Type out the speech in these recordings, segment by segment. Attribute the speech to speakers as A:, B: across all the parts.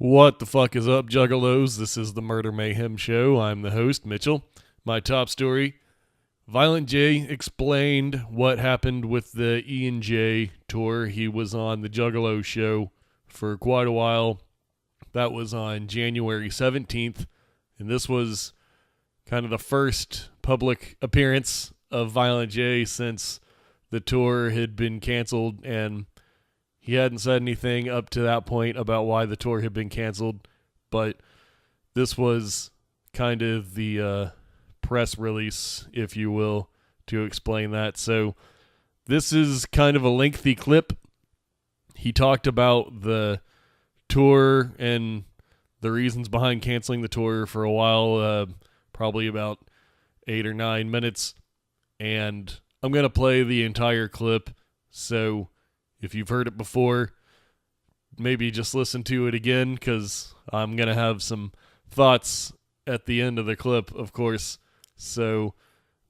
A: What the fuck is up, Juggalos? This is the Murder Mayhem Show. I'm the host, Mitchell. My top story, Violent J explained what happened with the E&J tour. He was on the Juggalo Show for quite a while. That was on January 17th, and this was kind of the first public appearance of Violent J since the tour had been canceled, and he hadn't said anything up to that point about why the tour had been canceled, but this was kind of the press release, if you will, to explain that. So this is kind of a lengthy clip. He talked about the tour and the reasons behind canceling the tour for a while, probably about 8 or 9 minutes, and I'm going to play the entire clip, so if you've heard it before, maybe just listen to it again, because I'm going to have some thoughts at the end of the clip, of course. So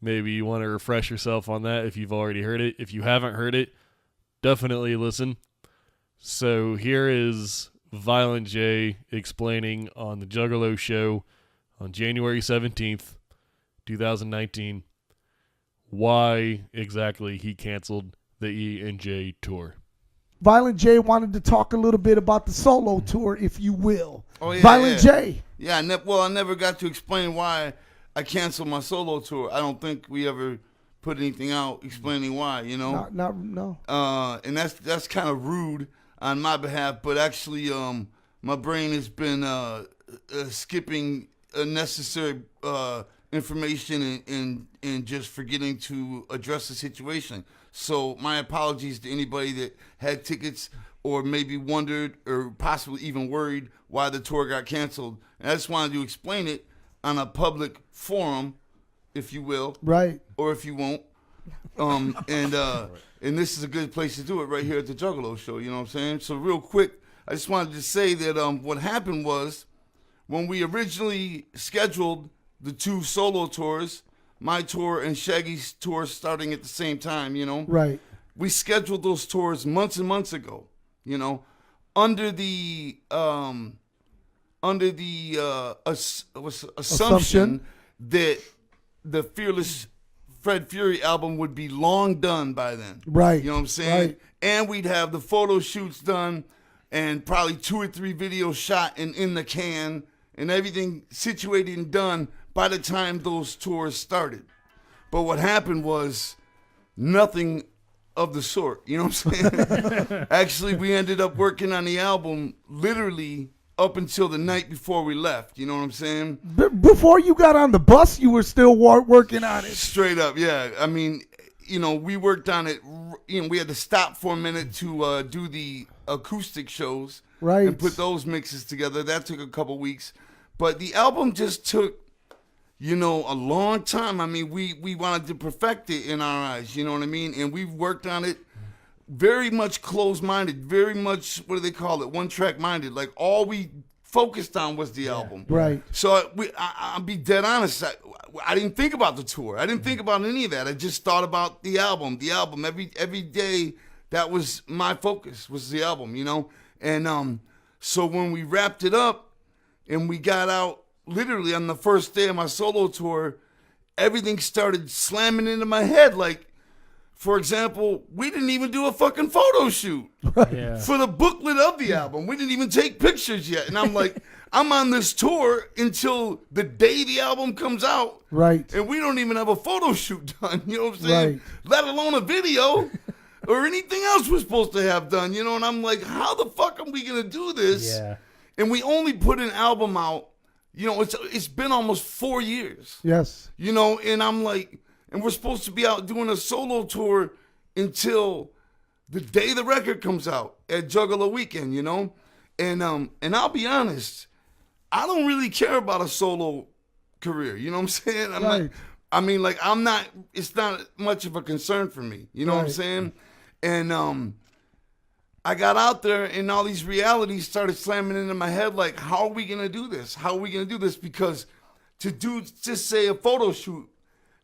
A: maybe you want to refresh yourself on that if you've already heard it. If you haven't heard it, definitely listen. So here is Violent J explaining on the Juggalo Show on January 17th, 2019, why exactly he canceled the E&J tour.
B: Violent J wanted to talk a little bit about the solo tour, if you will.
C: Oh, yeah,
B: Violent J.
C: Yeah, I never got to explain why I canceled my solo tour. I don't think we ever put anything out explaining why, you know?
B: No.
C: And that's kind of rude on my behalf, but actually my brain has been skipping unnecessary information and just forgetting to address the situation. So my apologies to anybody that had tickets or maybe wondered or possibly even worried why the tour got canceled. And I just wanted to explain it on a public forum, if you will.
B: Right.
C: Or if you won't. And this is a good place to do it right here at the Juggalo Show, you know what I'm saying? So real quick, I just wanted to say that what happened was when we originally scheduled the 2 solo tours, my tour and Shaggy's tour starting at the same time, you know?
B: Right.
C: We scheduled those tours months and months ago, you know, under the assumption that the Fearless Fred Fury album would be long done by then.
B: Right.
C: You know what I'm saying?
B: Right.
C: And we'd have the photo shoots done and probably 2 or 3 videos shot and in the can and everything situated and done by the time those tours started. But what happened was nothing of the sort. You know what I'm saying? Actually, we ended up working on the album literally up until the night before we left. You know what I'm saying?
B: Before you got on the bus, you were still working on it.
C: Straight up, yeah. I mean, you know, we worked on it. You know, we had to stop for a minute to do the acoustic shows.
B: Right.
C: And put those mixes together. That took a couple weeks. But the album just took, you know, a long time. I mean, we wanted to perfect it in our eyes, you know what I mean? And we've worked on it very much closed-minded, very much, what do they call it, one-track minded. Like, all we focused on was the album.
B: Right.
C: So I'll be dead honest. I didn't think about the tour. I didn't think about any of that. I just thought about the album. The album. Every day, that was my focus, was the album, you know? And so when we wrapped it up and we got out, literally on the first day of my solo tour, everything started slamming into my head. Like, for example, we didn't even do a fucking photo shoot for the booklet of the album. We didn't even take pictures yet. And I'm like, I'm on this tour until the day the album comes out.
B: Right.
C: And we don't even have a photo shoot done. You know what I'm saying?
B: Right.
C: Let alone a video or anything else we're supposed to have done. You know, and I'm like, how the fuck are we going to do this?
D: Yeah.
C: And we only put an album out. You know, it's been almost 4 years.
B: Yes.
C: You know, and I'm like, and we're supposed to be out doing a solo tour until the day the record comes out at Juggalo Weekend, you know? And I'll be honest, I don't really care about a solo career. You know what I'm saying? I'm not, it's not much of a concern for me. You know what I'm saying? And I got out there and all these realities started slamming into my head like, how are we going to do this? How are we going to do this? Because to do, just say a photo shoot,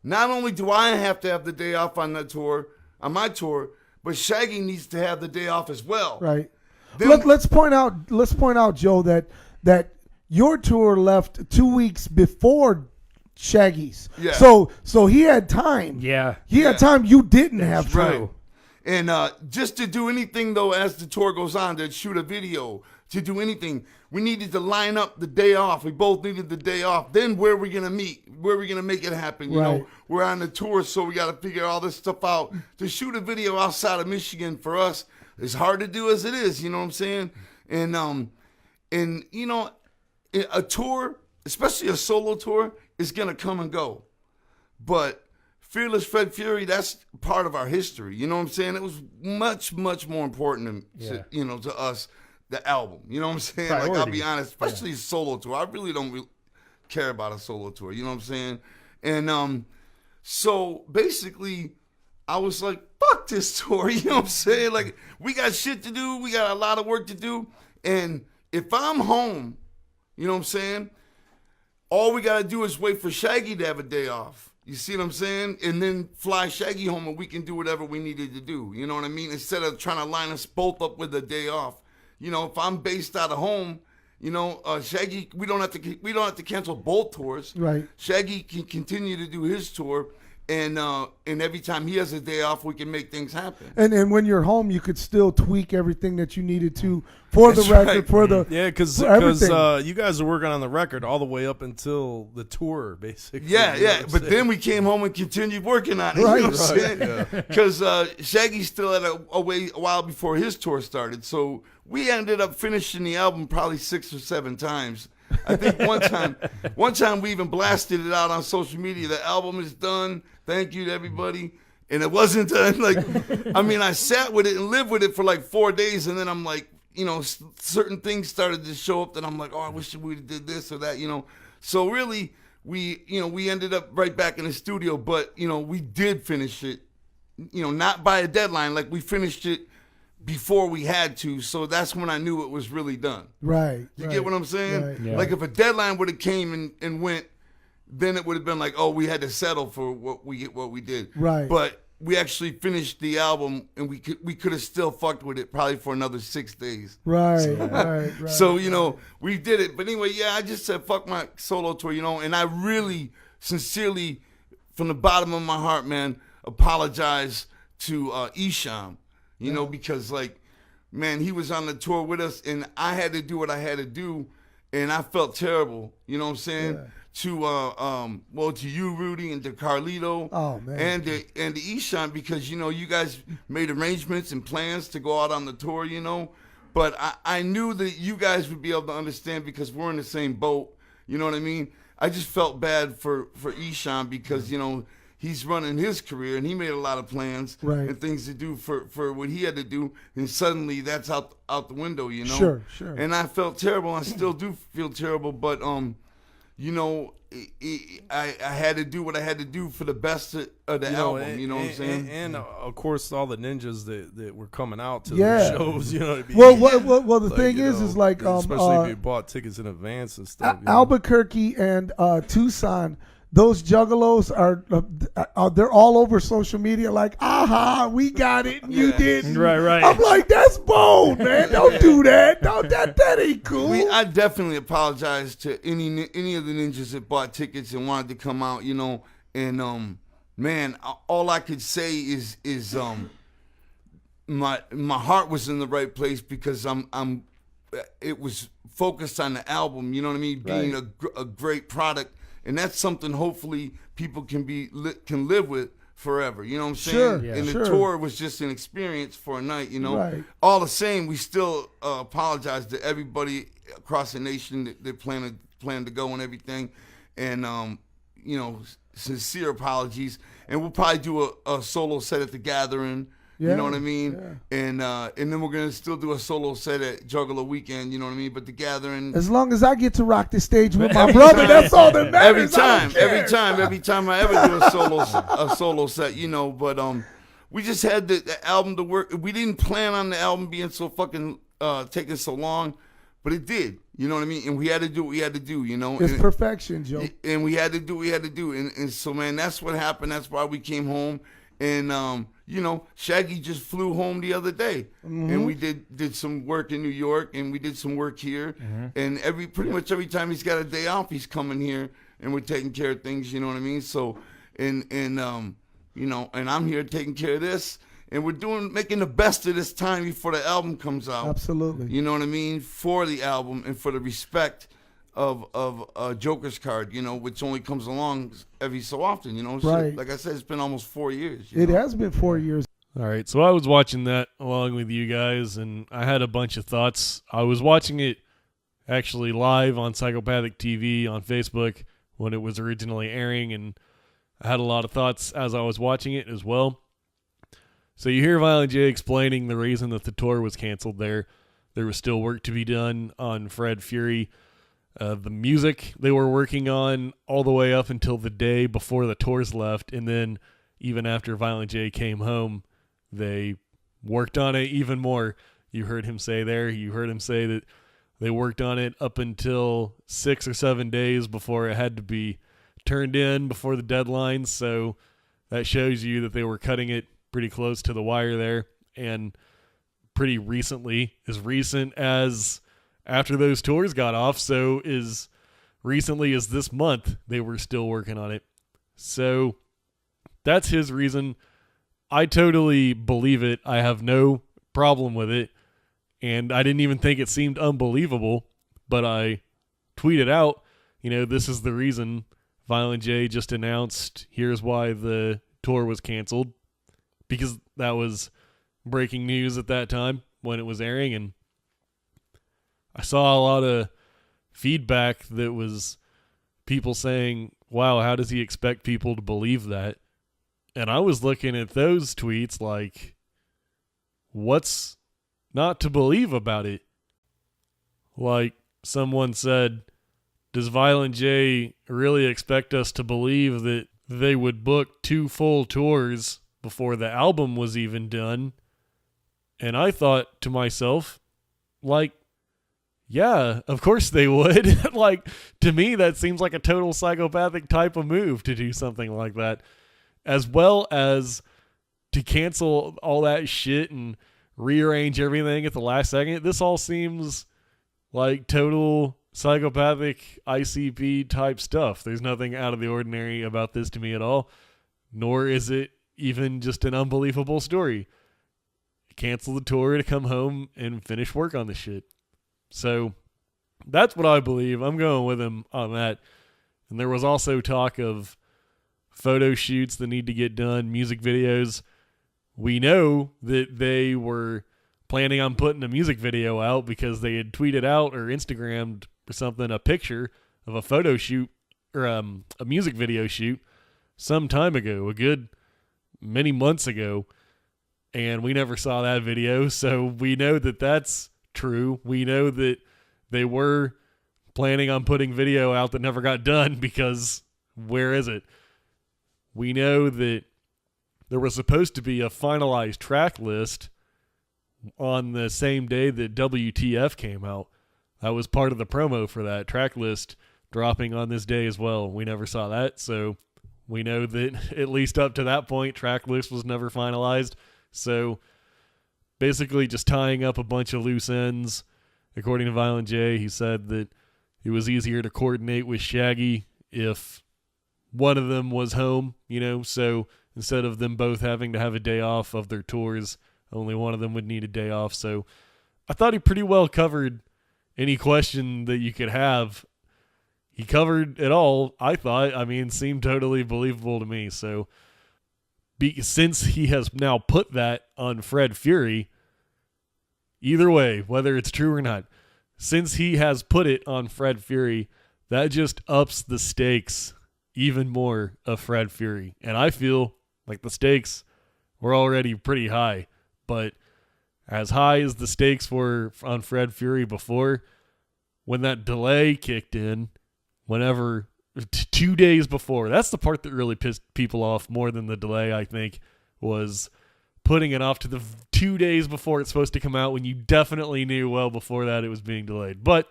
C: not only do I have to have the day off on that tour, on my tour, but Shaggy needs to have the day off as well.
B: Right. Let's point out, Joe, that your tour left 2 weeks before Shaggy's.
C: Yeah.
B: So he had time.
D: Yeah.
B: He had time you didn't have time.
C: Right. And just to do anything, though, as the tour goes on, to shoot a video, to do anything, we needed to line up the day off. We both needed the day off. Then where are we going to meet? Where are we going to make it happen? You know, we're on the tour, so we got to figure all this stuff out. To shoot a video outside of Michigan for us is hard to do as it is, you know what I'm saying? And you know, a tour, especially a solo tour, is going to come and go. But Fearless Fred Fury, that's part of our history. You know what I'm saying? It was much, much more important to us, the album. You know what I'm saying?
D: Priority.
C: Like, I'll be honest, especially a solo tour. I really don't care about a solo tour. You know what I'm saying? And so basically, I was like, fuck this tour. You know what I'm saying? Like, we got shit to do. We got a lot of work to do. And if I'm home, you know what I'm saying? All we got to do is wait for Shaggy to have a day off. You see what I'm saying? And then fly Shaggy home and we can do whatever we needed to do. You know what I mean? Instead of trying to line us both up with a day off. You know, if I'm based out of home, you know, Shaggy, we don't have to cancel both tours.
B: Right.
C: Shaggy can continue to do his tour. And every time he has a day off, we can make things happen.
B: And when you're home, you could still tweak everything that you needed to for the record, for the
E: because you guys are working on the record all the way up until the tour, basically.
C: Yeah. But then we came home and continued working on it.
B: Right.
C: You know what I'm saying? Because Shaggy still had a while before his tour started. So we ended up finishing the album probably 6 or 7 times. I think one time we even blasted it out on social media. The album is done. Thank you to everybody. And it wasn't done. Like, I mean, I sat with it and lived with it for like 4 days. And then I'm like, you know, certain things started to show up that I'm like, oh, I wish we did this or that, you know. So really, we ended up right back in the studio. But, you know, we did finish it, you know, not by a deadline. Like, we finished it before we had to, so that's when I knew it was really done.
B: Right.
C: You get what I'm saying?
B: Right.
D: Yeah.
C: Like if a deadline would have came and went, then it would have been like, oh, we had to settle for what we did.
B: Right.
C: But we actually finished the album, and we could have still fucked with it probably for another 6 days.
B: Right. Right.
C: So, you know, we did it. But anyway, yeah, I just said fuck my solo tour, you know, and I really, sincerely, from the bottom of my heart, man, apologize to Isham. You know, because, like, man, he was on the tour with us, and I had to do what I had to do, and I felt terrible. You know what I'm saying? Yeah. To you, Rudy, and to Carlito, and to Ishan, because, you know, you guys made arrangements and plans to go out on the tour, you know. But I knew that you guys would be able to understand because we're in the same boat. You know what I mean? I just felt bad for Ishan because, you know, he's running his career, and he made a lot of plans and things to do for what he had to do, and suddenly that's out the window, you know?
B: Sure.
C: And I felt terrible. I still do feel terrible, but, you know, I had to do what I had to do for the best of the album, you know what I'm saying?
E: And of course, all the ninjas that were coming out to
B: Yeah.
E: the shows, you know what I mean?
B: Well, the thing is like,
E: especially if you bought tickets in advance and stuff.
B: Albuquerque and Tucson, those juggalos are they're all over social media like, aha, we got it, and you didn't.
D: Right.
B: I'm like, that's bold, man. Don't do that. That ain't cool.
C: I definitely apologize to any of the ninjas that bought tickets and wanted to come out, you know. And man, all I could say is my heart was in the right place because it was focused on the album, you know what I mean, being a great product. And that's something hopefully people can live with forever. You know what I'm saying?
B: Sure, yeah.
C: And the tour was just an experience for a night, you know.
B: Right.
C: All the same, we still apologize to everybody across the nation that plan to go and everything. And, you know, sincere apologies. And we'll probably do a solo set at the Gathering. You know what I mean? Yeah. And then we're going to still do a solo set at Juggalo Weekend, you know what I mean? But the Gathering...
B: As long as I get to rock the stage with my brother, that's all that matters.
C: Every time I ever do a solo set, you know. But we just had the album to work. We didn't plan on the album being so fucking... taking so long, but it did. You know what I mean? And we had to do what we had to do, you know?
B: It's perfection, Joe.
C: And we had to do what we had to do. And so, man, that's what happened. That's why we came home. And... Shaggy just flew home the other day, and we did some work in New York, and we did some work here, and pretty much every time he's got a day off, he's coming here, and we're taking care of things. You know what I mean? So, and I'm here taking care of this, and we're making the best of this time before the album comes out.
B: Absolutely.
C: You know what I mean? For the album and for the respect of Joker's Card, which only comes along every so often, So,
B: Right.
C: like I said, it's been almost 4 years.
B: It has been 4 years.
A: All right, so I was watching that along with you guys, and I had a bunch of thoughts. I was watching it actually live on Psychopathic TV on Facebook when it was originally airing, and I had a lot of thoughts as I was watching it as well. So you hear Violent J explaining the reason that the tour was canceled there. There was still work to be done on Fred Fury. The music they were working on all the way up until the day before the tours left, and then even after Violent J came home, they worked on it even more. You heard him say that they worked on it up until 6 or 7 days before it had to be turned in before the deadline. So that shows you that they were cutting it pretty close to the wire there, and pretty recently, as recent as after those tours got off, so as recently as this month, they were still working on it. So that's his reason. I totally believe it. I have no problem with it. And I didn't even think it seemed unbelievable, but I tweeted out, this is the reason. Violent J just announced, here's why the tour was canceled, because that was breaking news at that time when it was airing, and I saw a lot of feedback that was people saying, wow, how does he expect people to believe that? And I was looking at those tweets like, what's not to believe about it? Like someone said, does Violent J really expect us to believe that they would book 2 full tours before the album was even done? And I thought to myself, like, yeah, of course they would. Like, to me, that seems like a total psychopathic type of move to do something like that. As well as to cancel all that shit and rearrange everything at the last second. This all seems like total psychopathic ICP type stuff. There's nothing out of the ordinary about this to me at all. Nor is it even just an unbelievable story. Cancel the tour to come home and finish work on the shit. So that's what I believe. I'm going with him on that. And there was also talk of photo shoots that need to get done, music videos. We know that they were planning on putting a music video out because they had tweeted out or Instagrammed or something a picture of a photo shoot or a music video shoot some time ago, a good many months ago, and we never saw that video. So we know that that's true. We know that they were planning on putting video out that never got done because where is it? We know that there was supposed to be a finalized track list on the same day that WTF came out. That was part of the promo for that track list dropping on this day as well. We never saw that, so we know that at least up to that point, track list was never finalized. So basically just tying up a bunch of loose ends. According to Violent J, he said that it was easier to coordinate with Shaggy if one of them was home, so instead of them both having to have a day off of their tours, only one of them would need a day off. So I thought he pretty well covered any question that you could have. He covered it all, I thought. Seemed totally believable to me. So since he has now put that on Fred Fury, either way, whether it's true or not, since he has put it on Fred Fury, that just ups the stakes even more of Fred Fury. And I feel like the stakes were already pretty high, but as high as the stakes were on Fred Fury before, when that delay kicked in, 2 days before, that's the part that really pissed people off more than the delay, I think, was putting it off to the 2 days before it's supposed to come out when you definitely knew well before that it was being delayed. But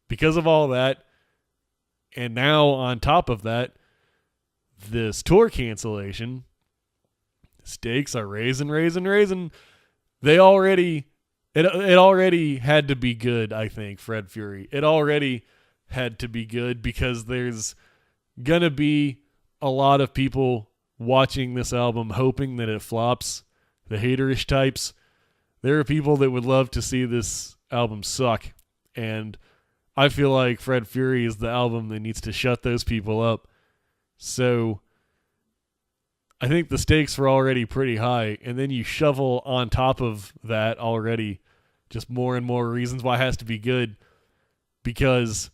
A: because of all that, and now on top of that, this tour cancellation, stakes are raising. They already, it already had to be good, I think, Fred Fury. It already had to be good because there's going to be a lot of people watching this album hoping that it flops. The haterish types. There are people that would love to see this album suck. And I feel like Fred Fury is the album that needs to shut those people up. So I think the stakes were already pretty high. And then you shovel on top of that already just more and more reasons why it has to be good. Because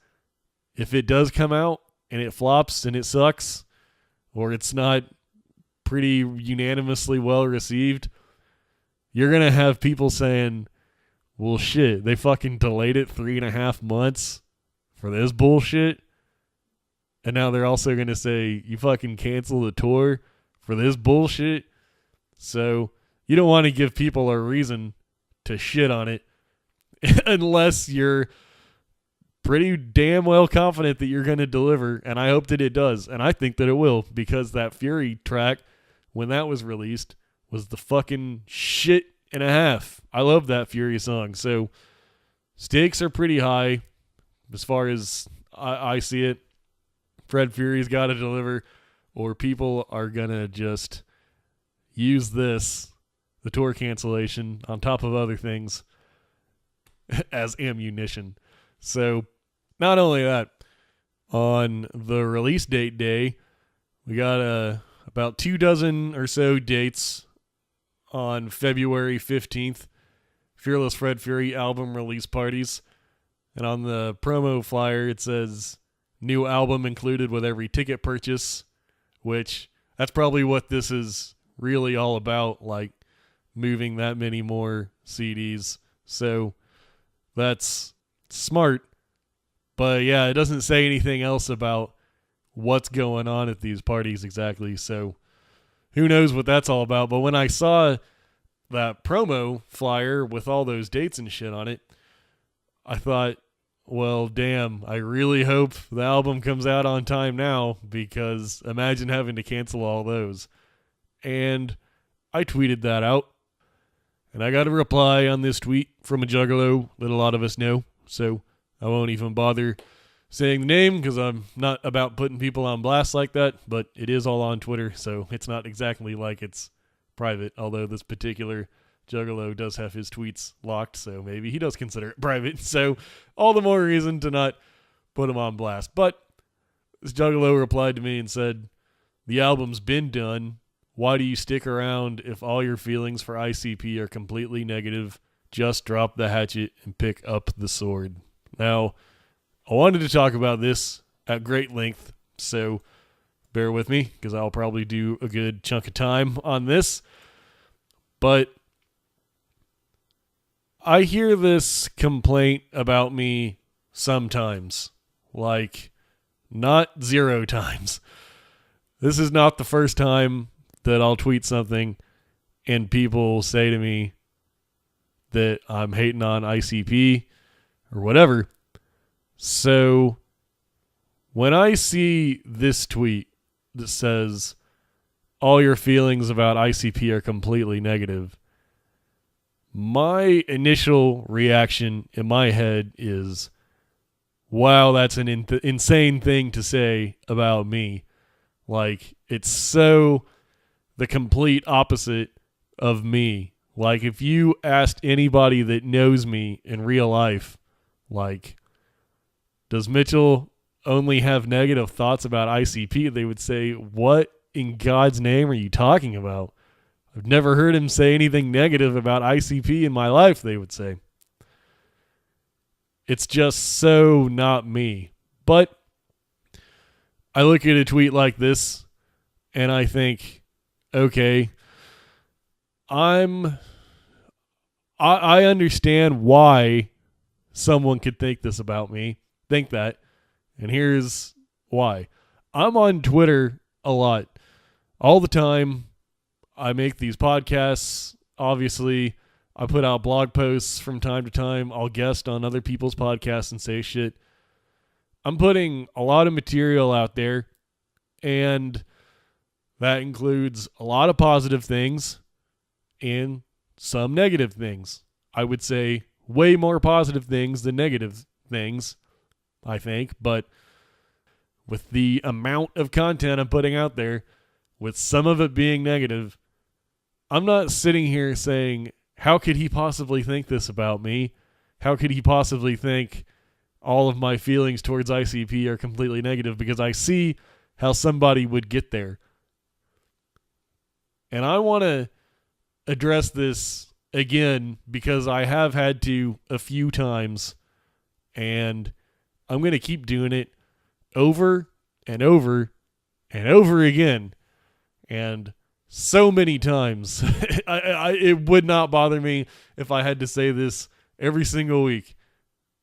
A: if it does come out and it flops and it sucks, or it's not pretty unanimously well received, you're going to have people saying, well, shit, they fucking delayed it 3.5 months for this bullshit. And now they're also going to say, you fucking cancel the tour for this bullshit. So you don't want to give people a reason to shit on it unless you're pretty damn well confident that you're going to deliver. And I hope that it does. And I think that it will, because that Fury track, when that was released, was the fucking shit and a half. I love that Fury song. So stakes are pretty high as far as I see it. Fred Fury's got to deliver, or people are going to just use this, the tour cancellation, on top of other things, as ammunition. So not only that, on the release date day, we got about 24 or so dates on February 15th, Fearless Fred Fury album release parties. And on the promo flyer, it says, new album included with every ticket purchase, which that's probably what this is really all about, like moving that many more CDs. So that's smart. But yeah, it doesn't say anything else about what's going on at these parties exactly. So who knows what that's all about. But when I saw that promo flyer with all those dates and shit on it, I thought, well, damn, I really hope the album comes out on time now, because imagine having to cancel all those. And I tweeted that out. And I got a reply on this tweet from a juggalo that a lot of us know. So I won't even bother saying the name, because I'm not about putting people on blast like that, but it is all on Twitter, so it's not exactly like it's private, although this particular juggalo does have his tweets locked, so maybe he does consider it private, so all the more reason to not put him on blast. But this juggalo replied to me and said, the album's been done. Why do you stick around if all your feelings for ICP are completely negative? Just drop the hatchet and pick up the sword. Now, I wanted to talk about this at great length, so bear with me, because I'll probably do a good chunk of time on this. But I hear this complaint about me sometimes, like not 0 times. This is not the first time that I'll tweet something and people say to me that I'm hating on ICP or whatever. So when I see this tweet that says all your feelings about ICP are completely negative, my initial reaction in my head is, wow, that's an insane thing to say about me. Like, it's so the complete opposite of me. Like, if you asked anybody that knows me in real life, like, does Mitchell only have negative thoughts about ICP? They would say, what in God's name are you talking about? I've never heard him say anything negative about ICP in my life, they would say. It's just so not me. But I look at a tweet like this and I think, okay, I understand why someone could think this about me. Think that. And here's why. I'm on Twitter a lot. All the time. I make these podcasts. Obviously, I put out blog posts from time to time. I'll guest on other people's podcasts and say shit. I'm putting a lot of material out there. And That includes a lot of positive things and some negative things. I would say way more positive things than negative things, I think. But with the amount of content I'm putting out there, with some of it being negative, I'm not sitting here saying, how could he possibly think this about me? How could he possibly think all of my feelings towards ICP are completely negative? Because I see how somebody would get there. And I want to address this again because I have had to a few times, and I'm going to keep doing it over and over and over again. And so many times, it would not bother me if I had to say this every single week.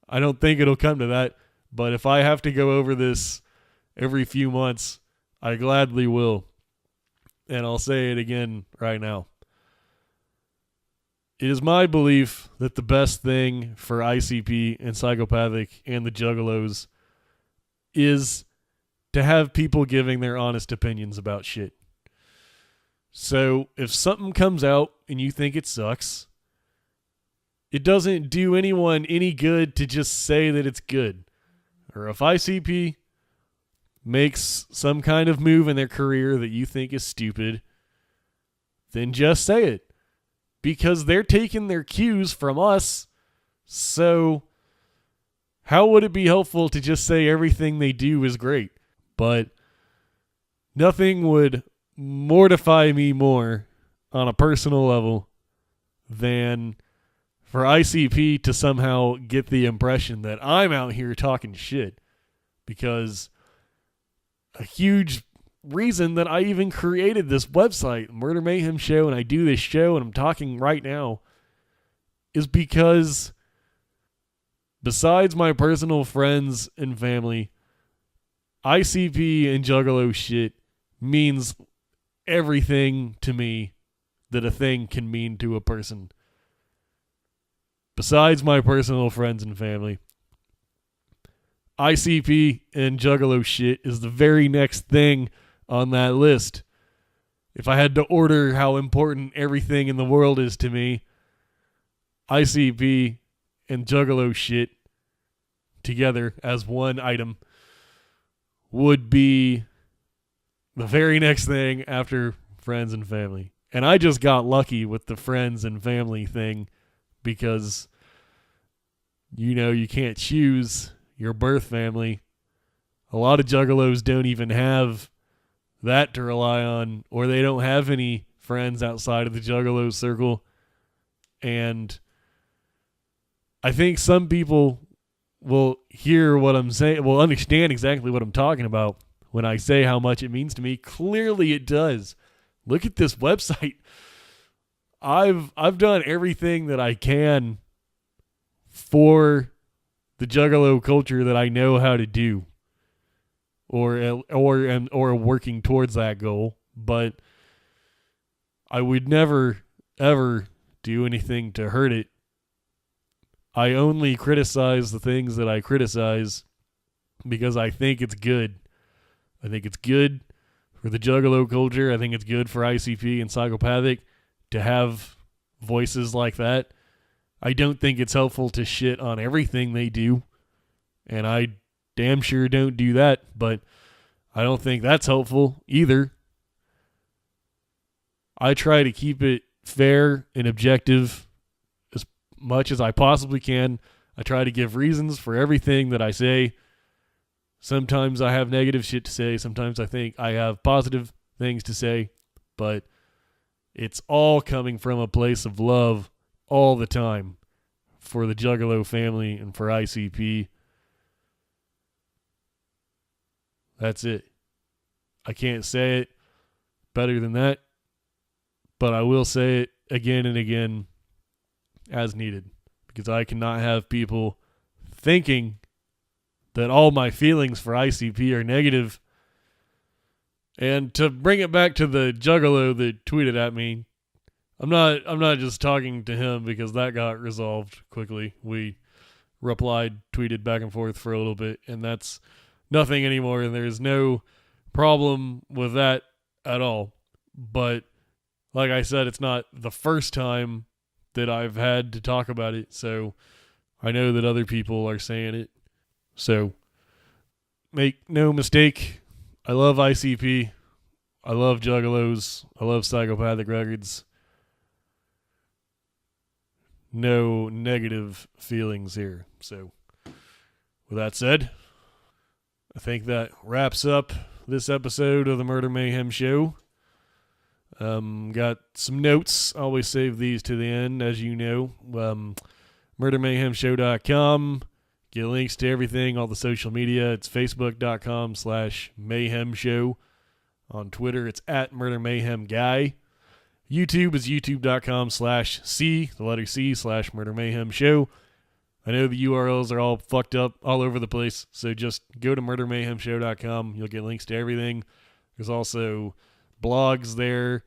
A: I don't think it'll come to that, but if I have to go over this every few months, I gladly will. And I'll say it again right now. It is my belief that the best thing for ICP and Psychopathic and the Juggalos is to have people giving their honest opinions about shit. So if something comes out and you think it sucks, it doesn't do anyone any good to just say that it's good. Or if ICP makes some kind of move in their career that you think is stupid, then just say it. Because they're taking their cues from us. So how would it be helpful to just say everything they do is great? But nothing would mortify me more on a personal level than for ICP to somehow get the impression that I'm out here talking shit. Because a huge reason that I even created this website, Murder Mayhem Show, and I do this show and I'm talking right now, is because besides my personal friends and family, ICP and Juggalo shit means everything to me that a thing can mean to a person. Besides my personal friends and family, ICP and Juggalo shit is the very next thing on that list. If I had to order how important everything in the world is to me, ICP and Juggalo shit together as one item would be the very next thing after friends and family. And I just got lucky with the friends and family thing because, you know, you can't choose your birth family. A lot of Juggalos don't even have that to rely on, or they don't have any friends outside of the Juggalo circle. And I think some people will hear what I'm saying, will understand exactly what I'm talking about when I say how much it means to me. Clearly it does. Look at this website. I've done everything that I can for the Juggalo culture that I know how to do, or working towards that goal. But I would never ever do anything to hurt it. I only criticize the things that I criticize because I think it's good. I think it's good for the Juggalo culture. I think it's good for ICP and Psychopathic to have voices like that. I don't think it's helpful to shit on everything they do, and I damn sure don't do that, but I don't think that's helpful either. I try to keep it fair and objective as much as I possibly can. I try to give reasons for everything that I say. Sometimes I have negative shit to say. Sometimes I think I have positive things to say, but it's all coming from a place of love all the time for the Juggalo family and for ICP. That's it. I can't say it better than that, but I will say it again and again as needed, because I cannot have people thinking that all my feelings for ICP are negative. And to bring it back to the Juggalo that tweeted at me, I'm not just talking to him because that got resolved quickly. We replied, tweeted back and forth for a little bit, and that's nothing anymore, and there's no problem with that at all. But like I said, it's not the first time that I've had to talk about it, so I know that other people are saying it. So make no mistake, I love ICP. I love Juggalos. I love Psychopathic Records. No negative feelings here. So, with that said, I think that wraps up this episode of the Murder Mayhem Show. Got some notes. Always save these to the end, as you know. MurderMayhemShow.com. Get links to everything, all the social media. It's Facebook.com/Mayhem Show. On Twitter, it's at Murder Mayhem Guy. YouTube is youtube.com/Murder Mayhem Show. I know the URLs are all fucked up all over the place, so just go to murdermayhemshow.com. You'll get links to everything. There's also blogs there.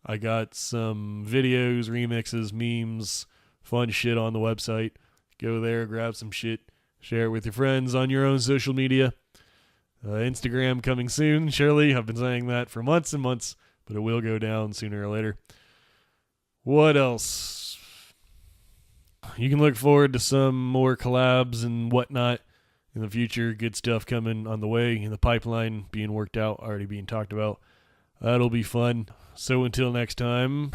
A: I got some videos, remixes, memes, fun shit on the website. Go there, grab some shit, share it with your friends on your own social media. Instagram coming soon, surely. I've been saying that for months and months, but it will go down sooner or later. What else? You can look forward to some more collabs and whatnot in the future. Good stuff coming on the way, in the pipeline, being worked out, already being talked about. That'll be fun. So until next time...